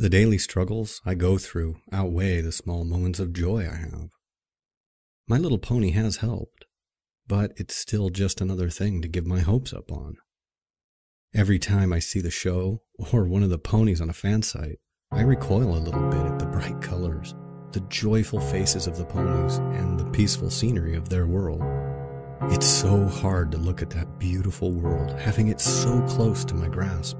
The daily struggles I go through outweigh the small moments of joy I have. My little pony has helped, but it's still just another thing to give my hopes up on. Every time I see the show or one of the ponies on a fan site, I recoil a little bit at the bright colors, the joyful faces of the ponies, and the peaceful scenery of their world. It's so hard to look at that beautiful world, having it so close to my grasp.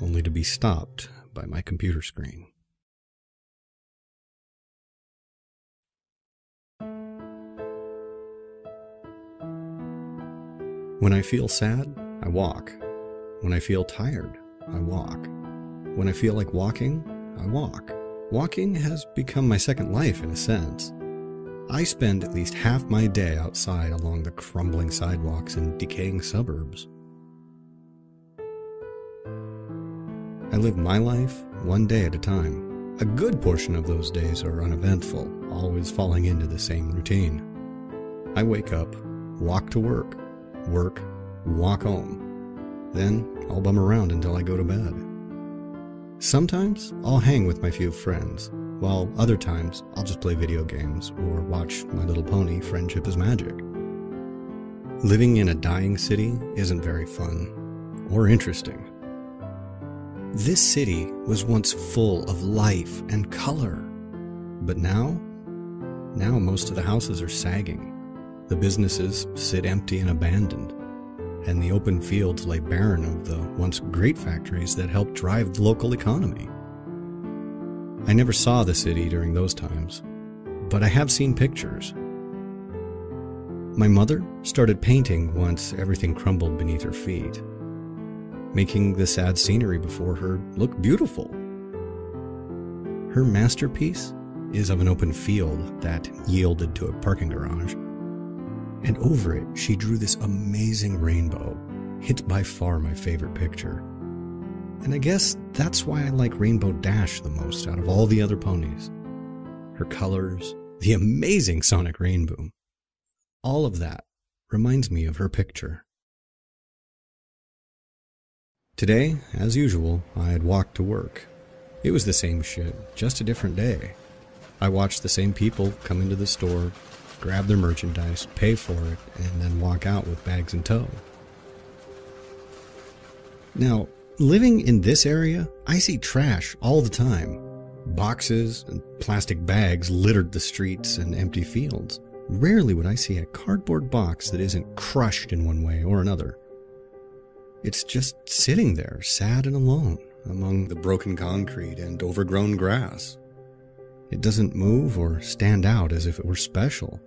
Only to be stopped by my computer screen. When I feel sad, I walk. When I feel tired, I walk. When I feel like walking, I walk. Walking has become my second life in a sense. I spend at least half my day outside along the crumbling sidewalks and decaying suburbs. I live my life one day at a time. A good portion of those days are uneventful, always falling into the same routine. I wake up, walk to work, walk home. Then I'll bum around until I go to bed. Sometimes I'll hang with my few friends, while other times I'll just play video games or watch My Little Pony Friendship is Magic. Living in a dying city isn't very fun or interesting. This city was once full of life and color, but now most of the houses are sagging. The businesses sit empty and abandoned, and the open fields lay barren of the once great factories that helped drive the local economy. I never saw the city during those times, but I have seen pictures. My mother started painting once everything crumbled beneath her feet, making the sad scenery before her look beautiful. Her masterpiece is of an open field that yielded to a parking garage. And over it, she drew this amazing rainbow. It's by far my favorite picture. And I guess that's why I like Rainbow Dash the most out of all the other ponies. Her colors, the amazing sonic rain boom. All of that reminds me of her picture. Today, as usual, I had walked to work. It was the same shit, just a different day. I watched the same people come into the store, grab their merchandise, pay for it, and then walk out with bags in tow. Now, living in this area, I see trash all the time. Boxes and plastic bags littered the streets and empty fields. Rarely would I see a cardboard box that isn't crushed in one way or another. It's just sitting there, sad and alone, among the broken concrete and overgrown grass. It doesn't move or stand out as if it were special.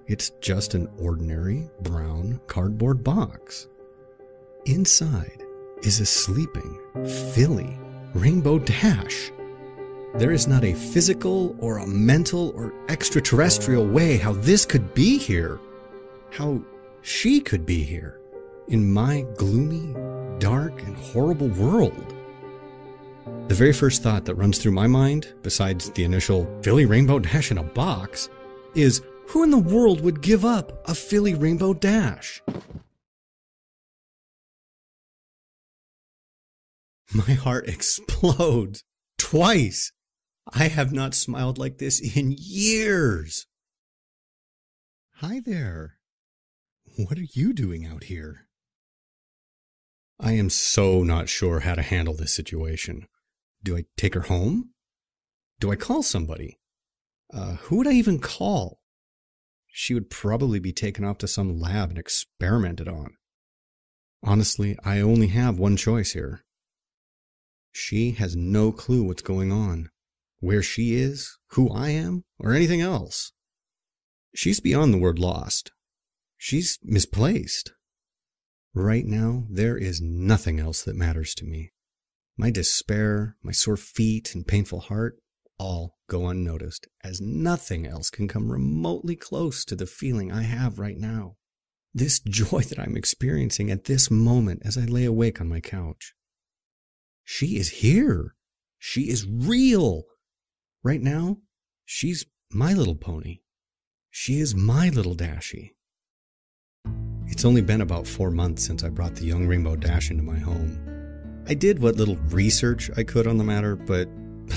It's just an ordinary brown cardboard box. Inside is a sleeping, filly Rainbow Dash. There is not a physical or a mental or extraterrestrial way how this could be here. How she could be here. In my gloomy, dark, and horrible world. The very first thought that runs through my mind, besides the initial filly Rainbow Dash in a box, is who in the world would give up a filly Rainbow Dash? My heart explodes. Twice. I have not smiled like this in years. Hi there. What are you doing out here? I am so not sure how to handle this situation. Do I take her home? Do I call somebody? Who would I even call? She would probably be taken off to some lab and experimented on. Honestly, I only have one choice here. She has no clue what's going on, where she is, who I am, or anything else. She's beyond the word lost. She's misplaced. Right now, there is nothing else that matters to me. My despair, my sore feet, and painful heart all go unnoticed, as nothing else can come remotely close to the feeling I have right now. This joy that I'm experiencing at this moment as I lay awake on my couch. She is here. She is real. Right now, she's my little pony. She is my little Dashie. It's only been about 4 months since I brought the young rainbow dash into my home. I did what little research I could on the matter, but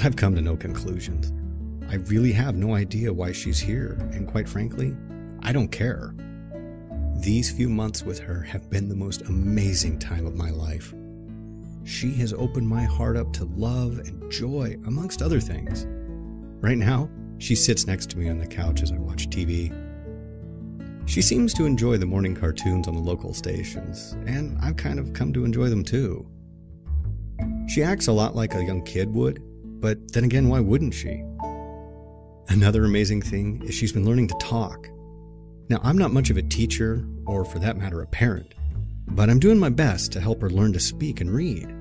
I've come to no conclusions. I really have no idea why she's here, and quite frankly, I don't care. These few months with her have been the most amazing time of my life. She has opened my heart up to love and joy, amongst other things. Right now, she sits next to me on the couch as I watch TV. She seems to enjoy the morning cartoons on the local stations, and I've kind of come to enjoy them too. She acts a lot like a young kid would, but then again, why wouldn't she? Another amazing thing is she's been learning to talk. Now, I'm not much of a teacher, or for that matter, a parent, but I'm doing my best to help her learn to speak and read.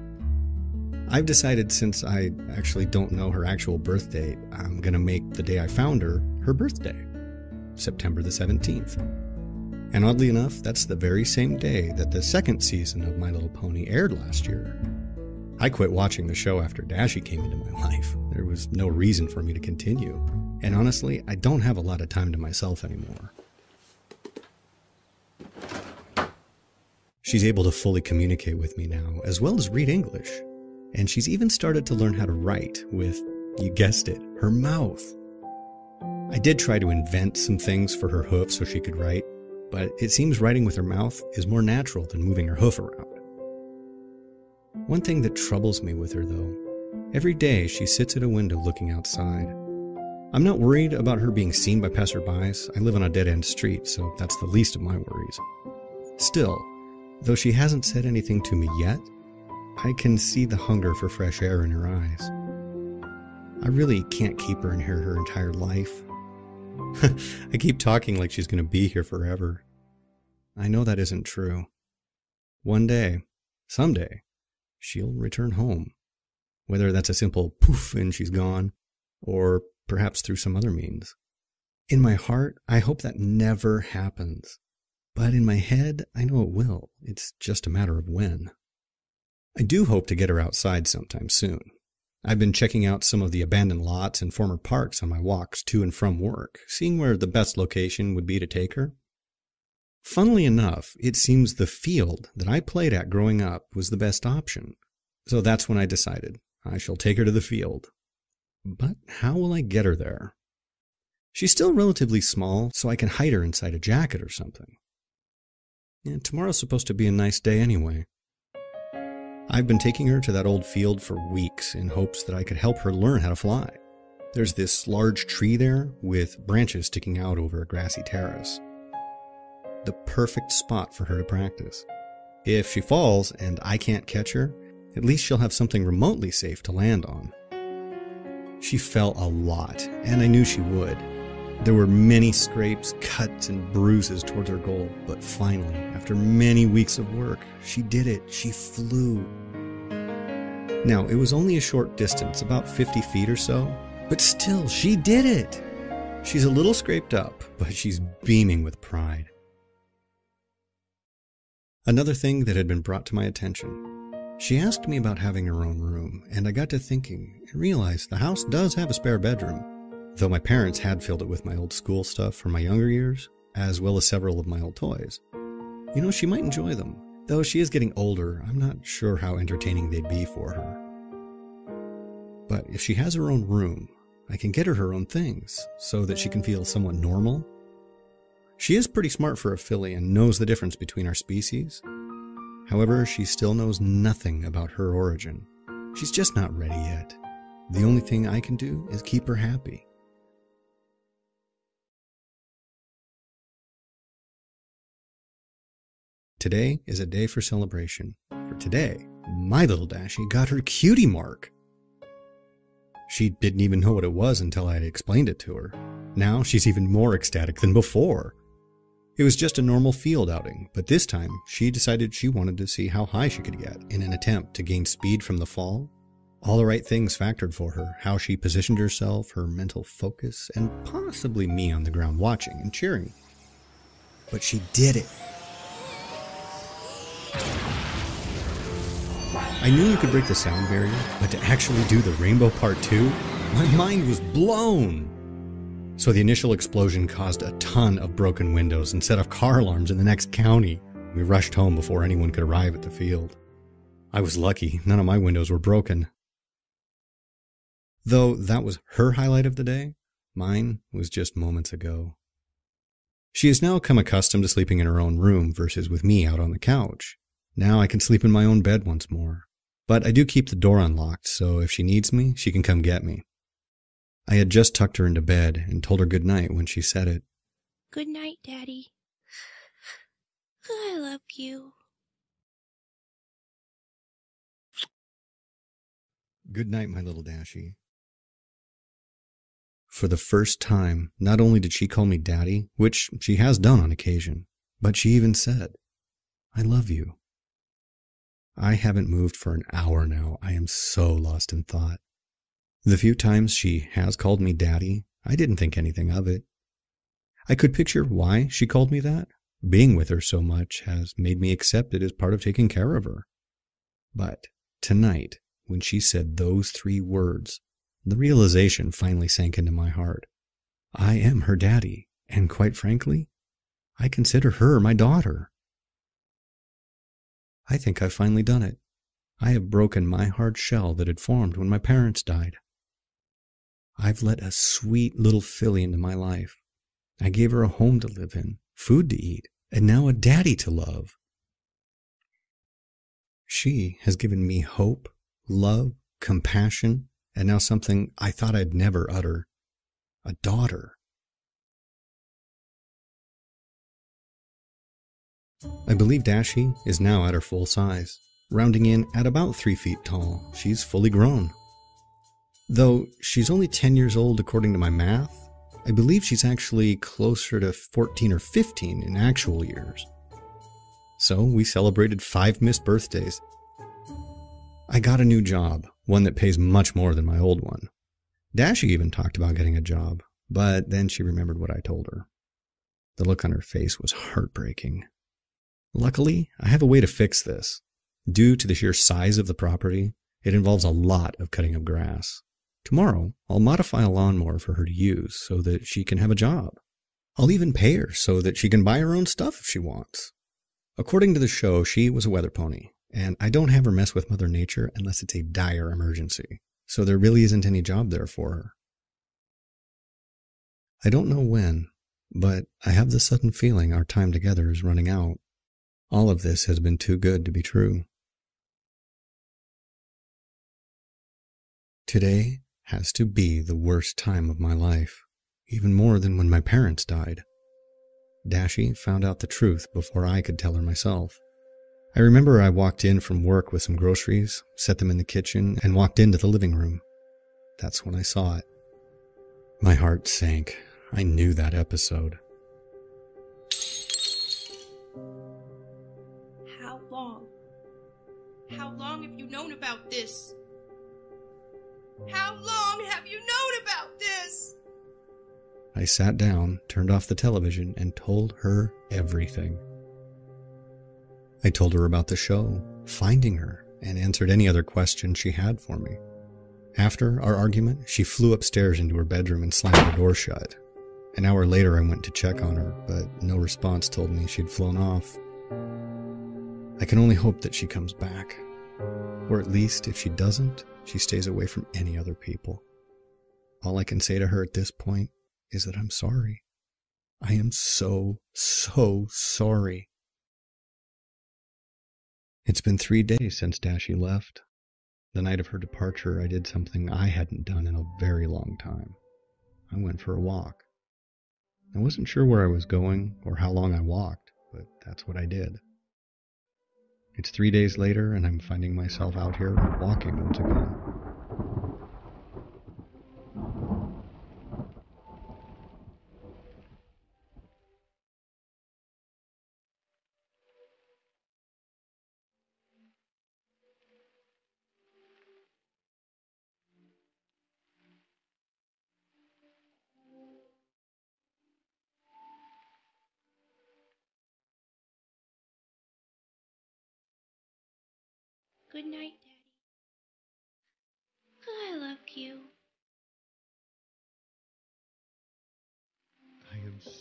I've decided, since I actually don't know her actual birth date, I'm going to make the day I found her birthday, September the 17th. And oddly enough, that's the very same day that the second season of My Little Pony aired last year. I quit watching the show after Dashie came into my life. There was no reason for me to continue. And honestly, I don't have a lot of time to myself anymore. She's able to fully communicate with me now, as well as read English. And she's even started to learn how to write with, you guessed it, her mouth. I did try to invent some things for her hoof so she could write, but it seems writing with her mouth is more natural than moving her hoof around. One thing that troubles me with her, though, every day she sits at a window looking outside. I'm not worried about her being seen by passerbys. I live on a dead-end street, so that's the least of my worries. Still, though she hasn't said anything to me yet, I can see the hunger for fresh air in her eyes. I really can't keep her in here her entire life. I keep talking like she's going to be here forever. I know that isn't true. One day, someday, she'll return home. Whether that's a simple poof and she's gone, or perhaps through some other means. In my heart, I hope that never happens. But in my head, I know it will. It's just a matter of when. I do hope to get her outside sometime soon. I've been checking out some of the abandoned lots and former parks on my walks to and from work, seeing where the best location would be to take her. Funnily enough, it seems the field that I played at growing up was the best option. So that's when I decided I shall take her to the field. But how will I get her there? She's still relatively small, so I can hide her inside a jacket or something. And tomorrow's supposed to be a nice day anyway. I've been taking her to that old field for weeks in hopes that I could help her learn how to fly. There's this large tree there with branches sticking out over a grassy terrace. The perfect spot for her to practice. If she falls and I can't catch her, at least she'll have something remotely safe to land on. She fell a lot, and I knew she would. There were many scrapes, cuts, and bruises towards her goal, but finally, after many weeks of work, she did it. She flew. Now, it was only a short distance, about 50 feet or so, but still, she did it. She's a little scraped up, but she's beaming with pride. Another thing that had been brought to my attention. She asked me about having her own room, and I got to thinking and realized the house does have a spare bedroom. Though my parents had filled it with my old school stuff from my younger years, as well as several of my old toys. You know, she might enjoy them. Though she is getting older, I'm not sure how entertaining they'd be for her. But if she has her own room, I can get her own things, so that she can feel somewhat normal. She is pretty smart for a filly and knows the difference between our species. However, she still knows nothing about her origin. She's just not ready yet. The only thing I can do is keep her happy. Today is a day for celebration. For today, my little Dashie got her cutie mark. She didn't even know what it was until I had explained it to her. Now she's even more ecstatic than before. It was just a normal field outing, but this time she decided she wanted to see how high she could get in an attempt to gain speed from the fall. All the right things factored for her, how she positioned herself, her mental focus, and possibly me on the ground watching and cheering. But she did it. I knew you could break the sound barrier, but to actually do the Rainbow Part 2? My mind was blown. So the initial explosion caused a ton of broken windows and set off car alarms in the next county. We rushed home before anyone could arrive at the field. I was lucky, none of my windows were broken. Though that was her highlight of the day, mine was just moments ago. She has now come accustomed to sleeping in her own room versus with me out on the couch. Now I can sleep in my own bed once more. But I do keep the door unlocked, so if she needs me, she can come get me. I had just tucked her into bed and told her good night when she said it. Good night, Daddy. I love you. Good night, my little Dashie. For the first time, not only did she call me Daddy, which she has done on occasion, but she even said, I love you. I haven't moved for an hour now. I am so lost in thought. The few times she has called me Daddy, I didn't think anything of it. I could picture why she called me that. Being with her so much has made me accept it as part of taking care of her. But tonight, when she said those 3 words, the realization finally sank into my heart. I am her daddy, and quite frankly, I consider her my daughter. I think I've finally done it. I have broken my hard shell that had formed when my parents died. I've let a sweet little filly into my life. I gave her a home to live in, food to eat, and now a daddy to love. She has given me hope, love, compassion, and now something I thought I'd never utter, a daughter. I believe Dashie is now at her full size, rounding in at about 3 feet tall. She's fully grown. Though she's only 10 years old according to my math, I believe she's actually closer to 14 or 15 in actual years. So we celebrated 5 missed birthdays. I got a new job, one that pays much more than my old one. Dashie even talked about getting a job, but then she remembered what I told her. The look on her face was heartbreaking. Luckily, I have a way to fix this. Due to the sheer size of the property, it involves a lot of cutting of grass. Tomorrow, I'll modify a lawnmower for her to use so that she can have a job. I'll even pay her so that she can buy her own stuff if she wants. According to the show, she was a weather pony, and I don't have her mess with Mother Nature unless it's a dire emergency, so there really isn't any job there for her. I don't know when, but I have the sudden feeling our time together is running out. All of this has been too good to be true. Today has to be the worst time of my life, even more than when my parents died. Dashie found out the truth before I could tell her myself. I remember I walked in from work with some groceries, set them in the kitchen, and walked into the living room. That's when I saw it. My heart sank. I knew that episode. How long? How long have you known about this? How long have you known about this? I sat down, turned off the television, and told her everything. I told her about the show, finding her, and answered any other questions she had for me. After our argument, she flew upstairs into her bedroom and slammed the door shut. An hour later, I went to check on her, but no response told me she'd flown off. I can only hope that she comes back. Or at least, if she doesn't, she stays away from any other people. All I can say to her at this point is that I'm sorry. I am so sorry. It's been 3 days since Dashie left. The night of her departure, I did something I hadn't done in a very long time. I went for a walk. I wasn't sure where I was going or how long I walked, but that's what I did. It's 3 days later, and I'm finding myself out here walking once again. Good night, Daddy. I love you.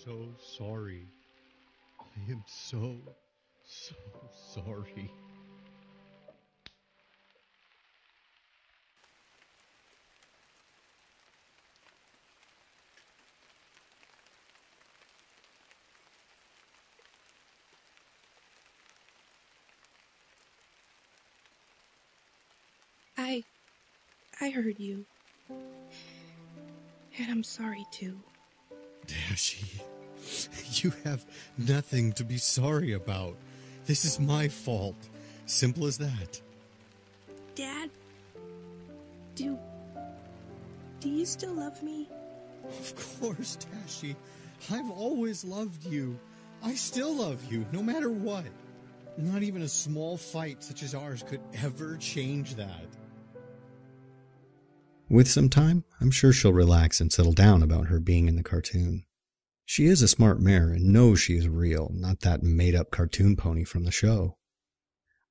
so sorry. I am so sorry. I heard you. And I'm sorry too. Dashie, you have nothing to be sorry about. This is my fault. Simple as that. Dad, do you still love me? Of course, Dashie. I've always loved you. I still love you, no matter what. Not even a small fight such as ours could ever change that. With some time, I'm sure she'll relax and settle down about her being in the cartoon. She is a smart mare and knows she is real, not that made-up cartoon pony from the show.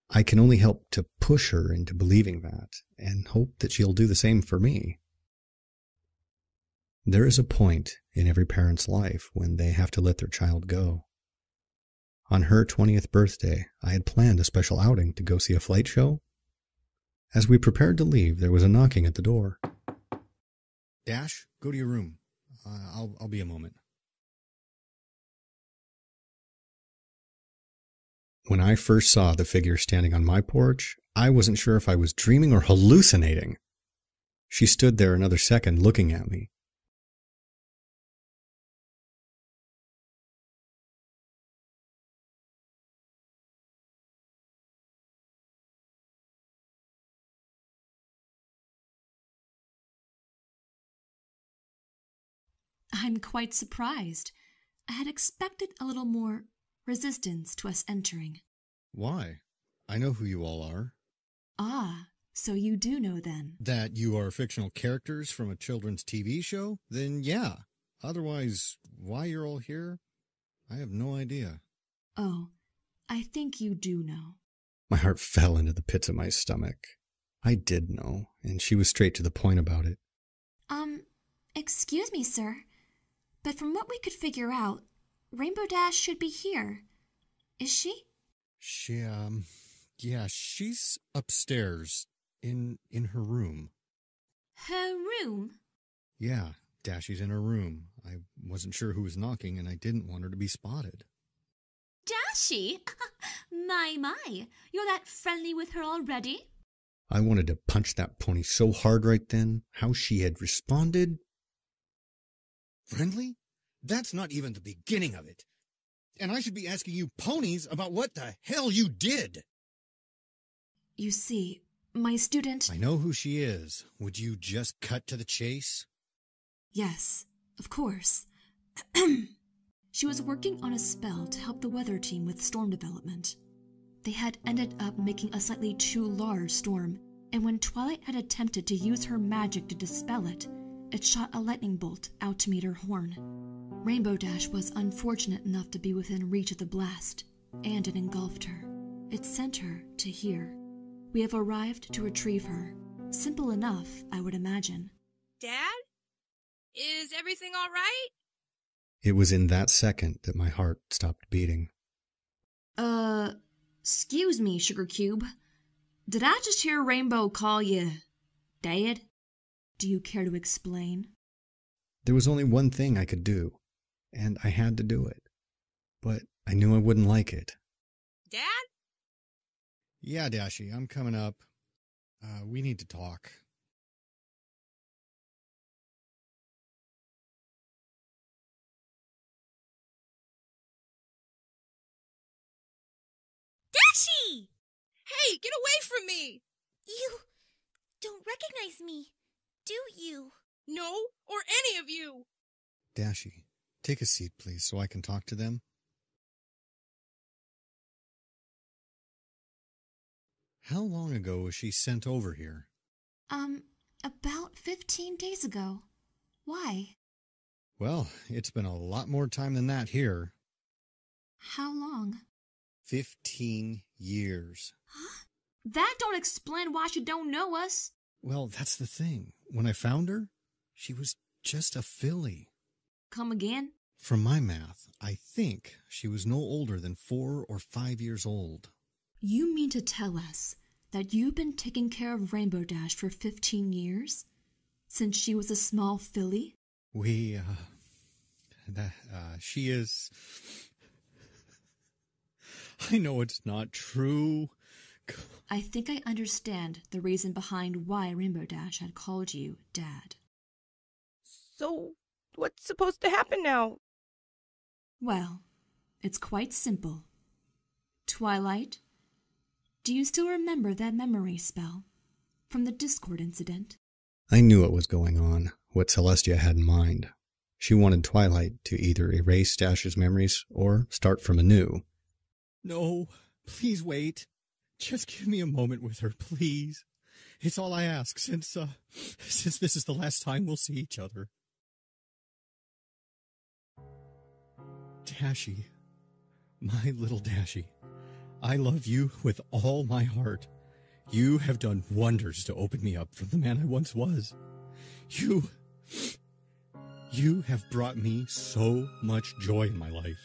I can only help to push her into believing that, and hope that she'll do the same for me. There is a point in every parent's life when they have to let their child go. On her 20th birthday, I had planned a special outing to go see a flight show. As we prepared to leave, there was a knocking at the door. Dash, go to your room. I'll be a moment. When I first saw the figure standing on my porch, I wasn't sure if I was dreaming or hallucinating. She stood there another second looking at me. I'm quite surprised. I had expected a little more resistance to us entering. Why? I know who you all are. Ah, so you do know then. That you are fictional characters from a children's TV show? Then yeah. Otherwise, why you're all here? I have no idea. Oh, I think you do know. My heart fell into the pits of my stomach. I did know, and she was straight to the point about it. Excuse me, sir, but from what we could figure out, Rainbow Dash should be here. Is she? Yeah, she's upstairs, in her room. Her room? Yeah, Dashie's in her room. I wasn't sure who was knocking, and I didn't want her to be spotted. Dashie? My, you're that friendly with her already? I wanted to punch that pony so hard right then. How she had responded. Friendly? That's not even the beginning of it. And I should be asking you ponies about what the hell you did. You see, my student... I know who she is. Would you just cut to the chase? Yes, of course. She was working on a spell to help the weather team with storm development. They had ended up making a slightly too large storm, and when Twilight had attempted to use her magic to dispel it, it shot a lightning bolt out to meet her horn. Rainbow Dash was unfortunate enough to be within reach of the blast, and it engulfed her. It sent her to here. We have arrived to retrieve her. Simple enough, I would imagine. Dad? Is everything all right? It was in that second that my heart stopped beating. Excuse me, Sugar Cube. Did I just hear Rainbow call you Dad? Do you care to explain? There was only one thing I could do, and I had to do it. But I knew I wouldn't like it. Dad? Yeah, Dashie, I'm coming up. We need to talk. Dashie! Hey, get away from me! You don't recognize me, do you? No, or any of you! Dashie, take a seat, please, so I can talk to them. How long ago was she sent over here? About 15 days ago. Why? Well, it's been a lot more time than that here. How long? 15 years. Huh? That don't explain why she don't know us. Well, that's the thing. When I found her, she was just a filly. Come again? From my math, I think she was no older than 4 or 5 years old. You mean to tell us that you've been taking care of Rainbow Dash for 15 years? Since she was a small filly? She is... I know it's not true. I think I understand the reason behind why Rainbow Dash had called you Dad. So, what's supposed to happen now? Well, it's quite simple. Twilight, do you still remember that memory spell from the Discord incident? I knew what was going on, what Celestia had in mind. She wanted Twilight to either erase Dash's memories or start from anew. No, please wait. Just give me a moment with her, please. It's all I ask since this is the last time we'll see each other. Dashie, my little Dashie, I love you with all my heart. You have done wonders to open me up from the man I once was. You have brought me so much joy in my life.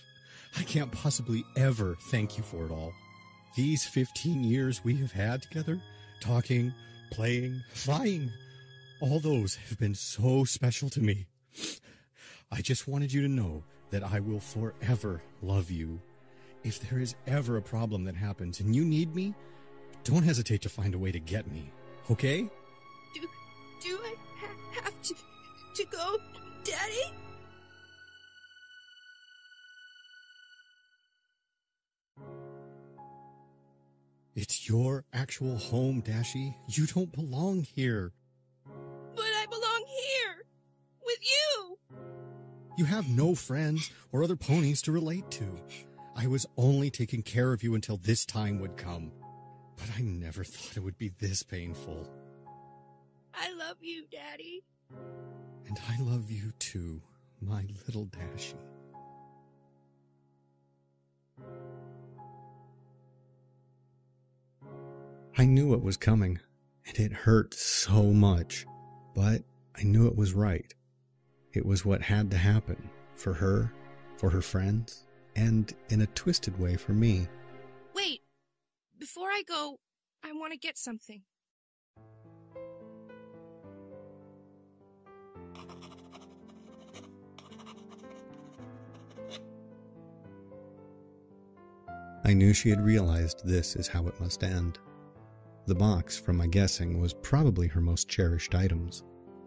I can't possibly ever thank you for it all. These 15 years we have had together, talking, playing, flying, all those have been so special to me. I just wanted you to know that I will forever love you. If there is ever a problem that happens and you need me, don't hesitate to find a way to get me, okay? Do I have to go, Daddy? It's your actual home, Dashie. You don't belong here. But I belong here, with you. You have no friends or other ponies to relate to. I was only taking care of you until this time would come. But I never thought it would be this painful. I love you, Daddy. And I love you too, my little Dashie. I knew it was coming, and it hurt so much, but I knew it was right. It was what had to happen, for her friends, and in a twisted way for me. Wait, before I go, I want to get something. I knew she had realized this is how it must end. The box, from my guessing, was probably her most cherished items.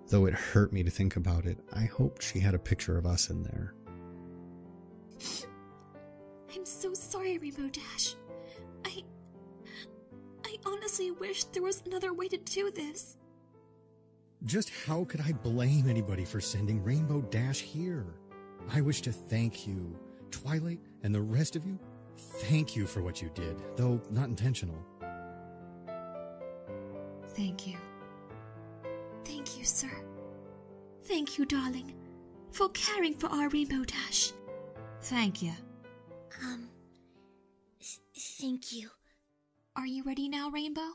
Though it hurt me to think about it, I hoped she had a picture of us in there. I'm so sorry, Rainbow Dash. I honestly wish there was another way to do this. Just how could I blame anybody for sending Rainbow Dash here? I wish to thank you, Twilight, and the rest of you. Thank you for what you did, though not intentional. Thank you. Thank you, sir. Thank you, darling, for caring for our Rainbow Dash. Thank you. Thank you. Are you ready now, Rainbow?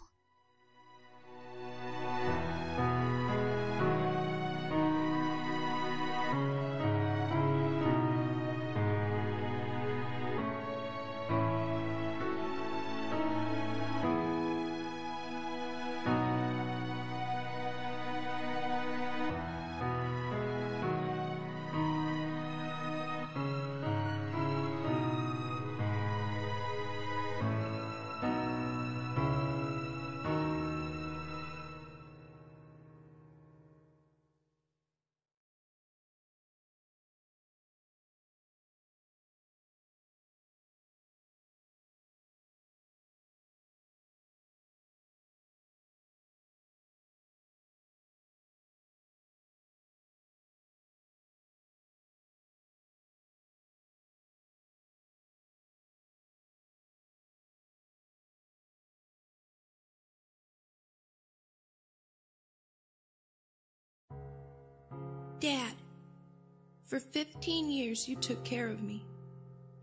Dad, for 15 years you took care of me.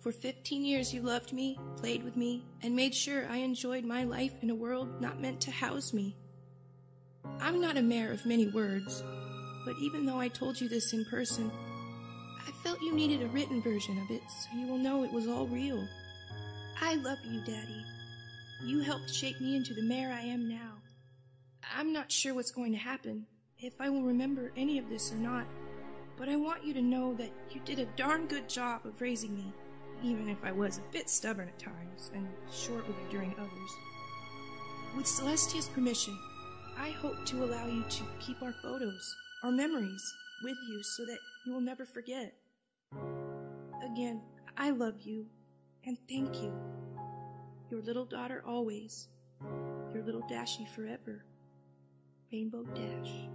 For 15 years you loved me, played with me, and made sure I enjoyed my life in a world not meant to house me. I'm not a mare of many words, but even though I told you this in person, I felt you needed a written version of it, so you will know it was all real. I love you, Daddy. You helped shape me into the mayor I am now. I'm not sure what's going to happen, if I will remember any of this or not, but I want you to know that you did a darn good job of raising me, even if I was a bit stubborn at times and short with you during others. With Celestia's permission, I hope to allow you to keep our photos, our memories, with you so that you will never forget. Again, I love you, and thank you. Your little daughter always. Your little Dashie forever. Rainbow Dash.